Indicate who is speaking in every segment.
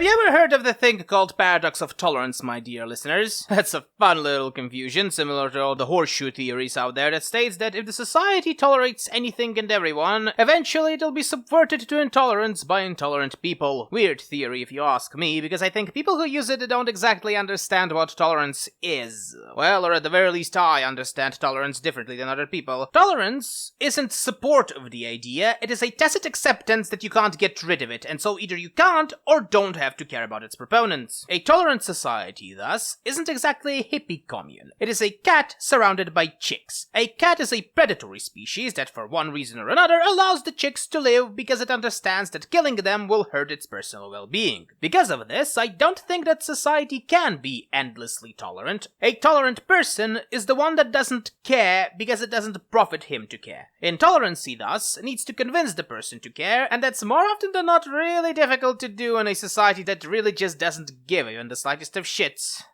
Speaker 1: Have you ever heard of the thing called paradox of tolerance, my dear listeners? That's a fun little confusion, similar to all the horseshoe theories out there that states that if the society tolerates anything and everyone, eventually it'll be subverted to intolerance by intolerant people. Weird theory if you ask me, because I think people who use it don't exactly understand what tolerance is. Well, or at the very least I understand tolerance differently than other people. Tolerance isn't support of the idea, it is a tacit acceptance that you can't get rid of it, and so either you can't or don't have to care about its proponents. A tolerant society, thus, isn't exactly a hippie commune. It is a cat surrounded by chicks. A cat is a predatory species that for one reason or another allows the chicks to live because it understands that killing them will hurt its personal well-being. Because of this, I don't think that society can be endlessly tolerant. A tolerant person is the one that doesn't care because it doesn't profit him to care. Intolerancy, thus, needs to convince the person to care, and that's more often than not really difficult to do in a society that really just doesn't give even the slightest of shits.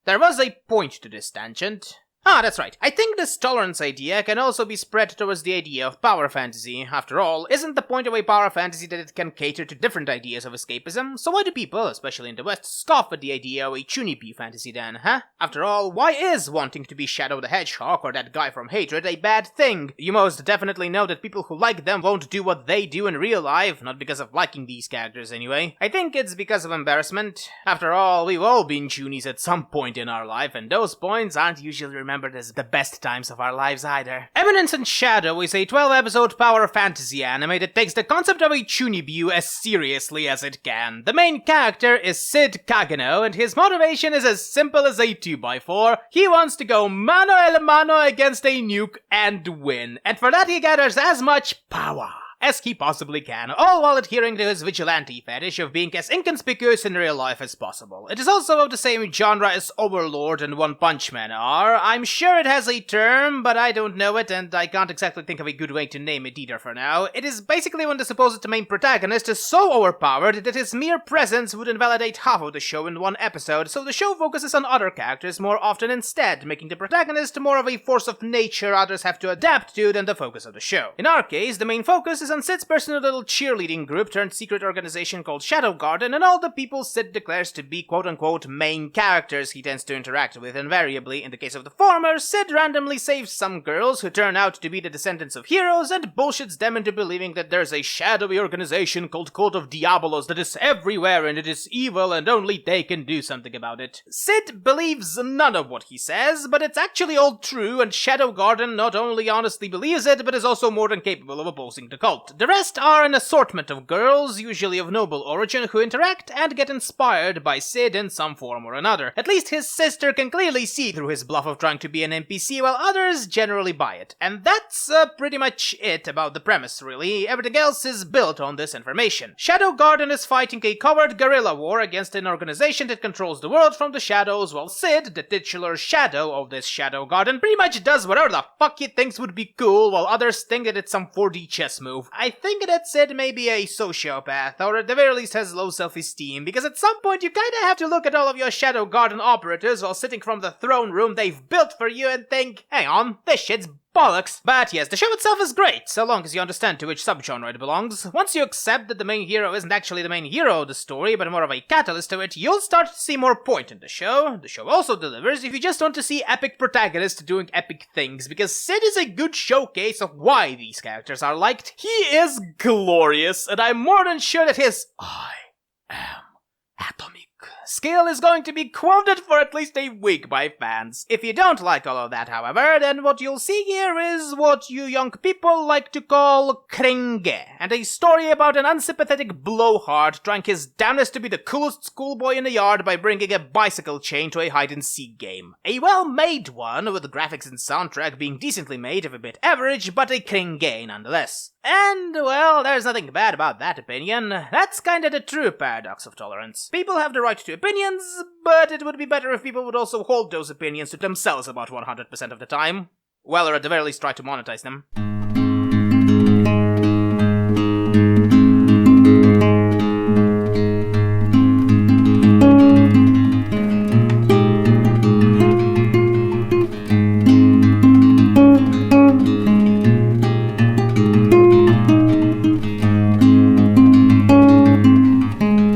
Speaker 1: There was a point to this tangent. That's right. I think this tolerance idea can also be spread towards the idea of power fantasy. After all, isn't the point of a power fantasy that it can cater to different ideas of escapism? So why do people, especially in the West, scoff at the idea of a Chunibee fantasy then, huh? After all, why is wanting to be Shadow the Hedgehog or that guy from Hatred a bad thing? You most definitely know that people who like them won't do what they do in real life, not because of liking these characters anyway. I think it's because of embarrassment. After all, we've all been Chunies at some point in our life, and those points aren't usually remembered as the best times of our lives either. Eminence and Shadow is a 12-episode power fantasy anime that takes the concept of a Chunibyu as seriously as it can. The main character is Sid Kagano, and his motivation is as simple as a 2x4. He wants to go mano a mano against a nuke and win, and for that he gathers as much power as he possibly can, all while adhering to his vigilante fetish of being as inconspicuous in real life as possible. It is also of the same genre as Overlord and One Punch Man are. I'm sure it has a term, but I don't know it, and I can't exactly think of a good way to name it either for now. It is basically when the supposed main protagonist is so overpowered that his mere presence would invalidate half of the show in one episode, so the show focuses on other characters more often instead, making the protagonist more of a force of nature others have to adapt to than the focus of the show. In our case, the main focus is on Sid's personal little cheerleading group turned secret organization called Shadow Garden, and all the people Sid declares to be quote-unquote main characters he tends to interact with. Invariably, in the case of the former, Sid randomly saves some girls who turn out to be the descendants of heroes and bullshits them into believing that there's a shadowy organization called Cult of Diabolos that is everywhere and it is evil and only they can do something about it. Sid believes none of what he says, but it's actually all true, and Shadow Garden not only honestly believes it, but is also more than capable of opposing the cult. The rest are an assortment of girls, usually of noble origin, who interact and get inspired by Sid in some form or another. At least his sister can clearly see through his bluff of trying to be an NPC, while others generally buy it. And that's pretty much it about the premise, really. Everything else is built on this information. Shadow Garden is fighting a covert guerrilla war against an organization that controls the world from the shadows, while Sid, the titular shadow of this Shadow Garden, pretty much does whatever the fuck he thinks would be cool, while others think that it's some 4D chess move. I think that Sid may be a sociopath, or at the very least has low self-esteem, because at some point you kinda have to look at all of your Shadow Garden operatives while sitting from the throne room they've built for you and think, hang on, this shit's bollocks. But yes, the show itself is great, so long as you understand to which subgenre it belongs. Once you accept that the main hero isn't actually the main hero of the story, but more of a catalyst to it, you'll start to see more point in the show. The show also delivers if you just want to see epic protagonists doing epic things, because Sid is a good showcase of why these characters are liked. He is glorious, and I'm more than sure that his I am atomic skill is going to be quoted for at least a week by fans. If you don't like all of that, however, then what you'll see here is what you young people like to call cringe, and a story about an unsympathetic blowhard trying his damnedest to be the coolest schoolboy in the yard by bringing a bicycle chain to a hide-and-seek game. A well-made one, with graphics and soundtrack being decently made, if a bit average, but a cringe nonetheless. And, well, there's nothing bad about that opinion. That's kinda the true paradox of tolerance. People have the right to opinions, but it would be better if people would also hold those opinions to themselves about 100% of the time. Well, or at the very least try to monetize them.